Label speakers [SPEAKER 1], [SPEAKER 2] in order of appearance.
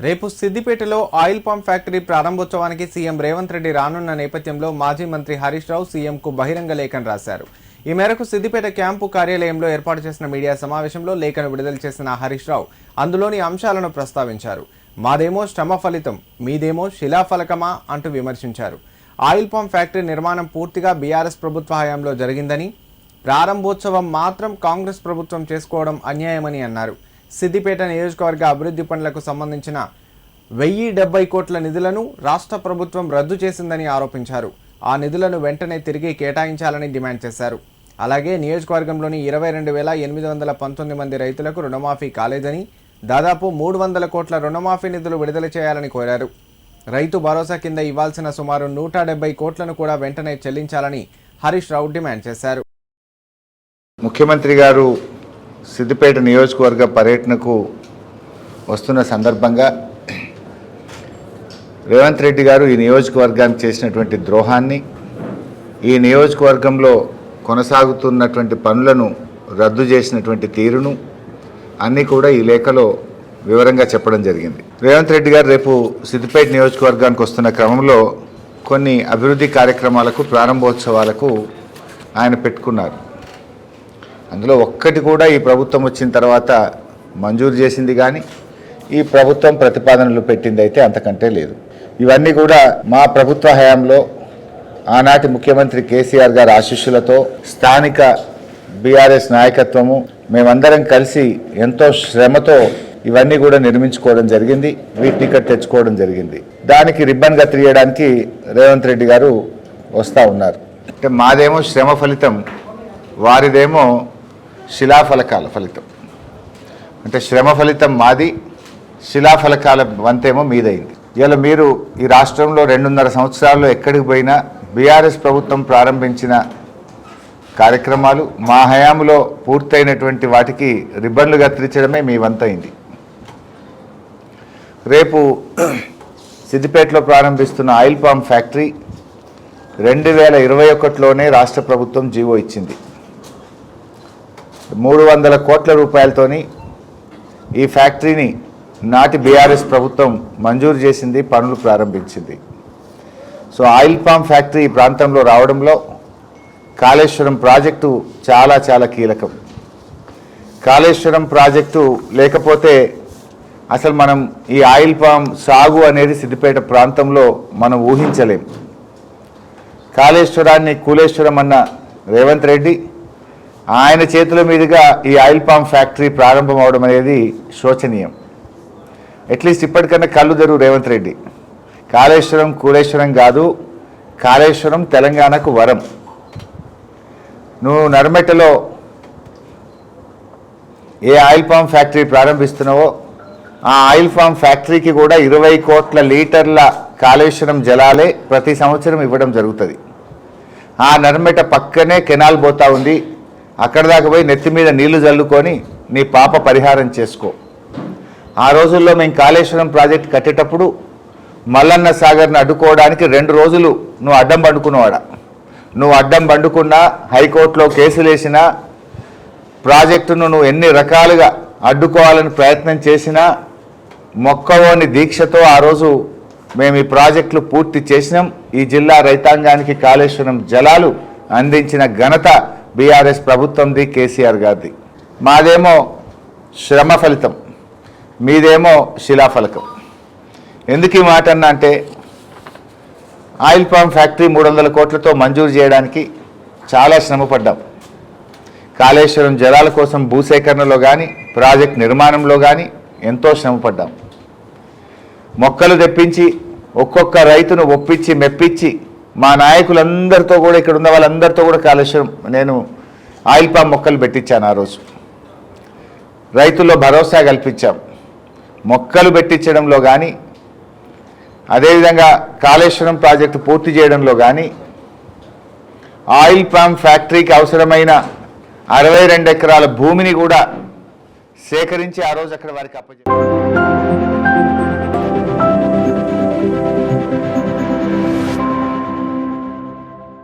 [SPEAKER 1] రేపు సిద్దిపేటలో oil pump factory ప్రారంభోత్సవానికి సీఎం రేవంత్ రెడ్డి రానున్న నేపథ్యంలో మాజీ మంత్రి హరీష్ రావు సీఎంకు బహిరంగ లేఖను రాశారు. ఈ మేరకు సిద్దిపేట క్యాంపు కార్యాలయంలో ఏర్పాటు చేసిన మీడియా సమావేశంలో లేఖను విడుదల చేసిన హరీష్ రావు అందులోని అంశాలను ప్రస్తావించారు. మాదేమో శ్రమ ఫలితం, మీదేమో శిలాఫలకమా అంటూ విమర్శించారు. ఆయిల్ పంప్ ఫ్యాక్టరీ నిర్మాణం పూర్తిగా బీఆర్ఎస్ ప్రభుత్వ హయాంలో జరిగిందని, ప్రారంభోత్సవం మాత్రం కాంగ్రెస్ ప్రభుత్వం చేసుకోవడం అన్యాయమని అన్నారు. సిద్దిపేట నియోజకవర్గ అభివృద్ధి పనులకు సంబంధించిన 1070 కోట్ల నిధులను రాష్ట్ర ప్రభుత్వం రద్దు చేసిందని ఆరోపించారు. ఆ నిధులను వెంటనే తిరిగి కేటాయించాలని డిమాండ్ చేశారు. అలాగే నియోజకవర్గంలోని 22,819 మంది రైతులకు రుణమాఫీ కాలేదని, దాదాపు 300 కోట్ల రుణమాఫీ నిధులు విడుదల చేయాలని కోరారు. రైతు భరోసా కింద ఇవ్వాల్సిన సుమారు 170 కోట్లను కూడా వెంటనే చెల్లించాలని హరీష్ రావు డిమాండ్ చేశారు.
[SPEAKER 2] ముఖ్యమంత్రి గారు సిద్దిపేట నియోజకవర్గ పర్యటనకు వస్తున్న సందర్భంగా రేవంత్ రెడ్డి గారు ఈ నియోజకవర్గానికి చేసినటువంటి ద్రోహాన్ని, ఈ నియోజకవర్గంలో కొనసాగుతున్నటువంటి పనులను రద్దు చేసినటువంటి తీరును అన్నీ కూడా ఈ లేఖలో వివరంగా చెప్పడం జరిగింది. రేవంత్ రెడ్డి గారు రేపు సిద్దిపేట నియోజకవర్గానికి వస్తున్న క్రమంలో కొన్ని అభివృద్ధి కార్యక్రమాలకు, ప్రారంభోత్సవాలకు ఆయన పెట్టుకున్నారు. అందులో ఒక్కటి కూడా ఈ ప్రభుత్వం వచ్చిన తర్వాత మంజూరు చేసింది కానీ ఈ ప్రభుత్వం ప్రతిపాదనలు పెట్టింది అయితే అంతకంటే లేదు. ఇవన్నీ కూడా మా ప్రభుత్వ హయాంలో ఆనాటి ముఖ్యమంత్రి కేసీఆర్ గారి ఆశీస్సులతో, స్థానిక బీఆర్ఎస్ నాయకత్వము మేమందరం కలిసి ఎంతో శ్రమతో ఇవన్నీ కూడా నిర్మించుకోవడం జరిగింది. వీటిని ఇక్కడ తెచ్చుకోవడం జరిగింది. దానికి రిబ్బన్ కత్తిరియడానికి రేవంత్ రెడ్డి గారు వస్తూ ఉన్నారు. అంటే మాదేమో శ్రమ ఫలితం, వారిదేమో శిలాఫలకాల ఫలితం. అంటే శ్రమ ఫలితం మాది, శిలాఫలకాల వంతేమో మీదైంది. ఇలా మీరు ఈ రాష్ట్రంలో 2.5 సంవత్సరాల్లో ఎక్కడికి పోయినా బీఆర్ఎస్ ప్రభుత్వం ప్రారంభించిన కార్యక్రమాలు, మా హయాంలో పూర్తయినటువంటి వాటికి రిబ్బన్లు కత్తిరించడమే మీ వంతైంది. రేపు సిద్దిపేటలో ప్రారంభిస్తున్న ఆయిల్ పామ్ ఫ్యాక్టరీ 2021లోనే రాష్ట్ర ప్రభుత్వం జీవో ఇచ్చింది. 300 కోట్ల రూపాయలతోని ఈ ఫ్యాక్టరీని నాటి బీఆర్ఎస్ ప్రభుత్వం మంజూరు చేసింది, పనులు ప్రారంభించింది. సో ఆయిల్ పామ్ ఫ్యాక్టరీ ఈ ప్రాంతంలో రావడంలో కాళేశ్వరం ప్రాజెక్టు చాలా చాలా కీలకం. కాళేశ్వరం ప్రాజెక్టు లేకపోతే అసలు మనం ఈ ఆయిల్ పామ్ సాగు అనేది సిద్దిపేట ప్రాంతంలో మనం ఊహించలేం. కాళేశ్వరాన్ని కూలేశ్వరం అన్న రేవంత్ రెడ్డి, ఆయన చేతుల మీదుగా ఈ ఆయిల్ పామ్ ఫ్యాక్టరీ ప్రారంభం అవడం అనేది శోచనీయం. అట్లీస్ట్ ఇప్పటికన్నా కళ్ళు తెరువు రేవంత్ రెడ్డి. కాళేశ్వరం కూలేశ్వరం కాదు, కాళేశ్వరం తెలంగాణకు వరం. నువ్వు నర్మెట్టలో ఏ ఆయిల్ పామ్ ఫ్యాక్టరీ ప్రారంభిస్తున్నావో ఆ ఆయిల్ పామ్ ఫ్యాక్టరీకి కూడా 20 కోట్ల లీటర్ల కాళేశ్వరం జలాలే ప్రతి సంవత్సరం ఇవ్వడం జరుగుతుంది. ఆ నర్మెట పక్కనే కెనాల్ పోతా ఉంది. అక్కడ దాకా పోయి నెత్తి మీద నీళ్లు చల్లుకొని నీ పాప పరిహారం చేసుకో. ఆ రోజుల్లో మేము కాళేశ్వరం ప్రాజెక్ట్ కట్టేటప్పుడు మల్లన్న సాగర్ని అడ్డుకోవడానికి 2 రోజులు నువ్వు అడ్డం పండుకున్నవాడ. నువ్వు అడ్డం పండుకున్నా, హైకోర్టులో కేసులు వేసినా, ప్రాజెక్టును నువ్వు ఎన్ని రకాలుగా అడ్డుకోవాలని ప్రయత్నం చేసినా, మొక్కవోని దీక్షతో ఆ రోజు మేము ఈ ప్రాజెక్టులు పూర్తి చేసినాం. ఈ జిల్లా రైతాంగానికి కాళేశ్వరం జలాలు అందించిన ఘనత బీఆర్ఎస్ ప్రభుత్వంది, కేసీఆర్ గారిది. మాదేమో శ్రమ ఫలితం, మీదేమో శిలాఫలకం. ఎందుకు ఈ మాట అన్నా అంటే ఆయిల్ పామ్ ఫ్యాక్టరీ 300 కోట్లతో మంజూరు చేయడానికి చాలా శ్రమపడ్డాం. కాళేశ్వరం జలాల కోసం భూసేకరణలో కానీ, ప్రాజెక్ట్ నిర్మాణంలో కానీ ఎంతో శ్రమపడ్డాం. మొక్కలు తెప్పించి ఒక్కొక్క రైతును ఒప్పించి మెప్పించి మా నాయకులందరితో కూడా, ఇక్కడ ఉన్న వాళ్ళందరితో కూడా కాళేశ్వరం నేను ఆయిల్ పామ్ మొక్కలు పెట్టించాను. ఆ రోజు రైతుల్లో భరోసా కల్పించాం. మొక్కలు పెట్టించడంలో కానీ, అదేవిధంగా కాళేశ్వరం ప్రాజెక్టు పూర్తి చేయడంలో కానీ, ఆయిల్ పామ్ ఫ్యాక్టరీకి అవసరమైన 62 ఎకరాల భూమిని కూడా సేకరించి ఆ రోజు అక్కడ వారికి అప్పచెప్పారు.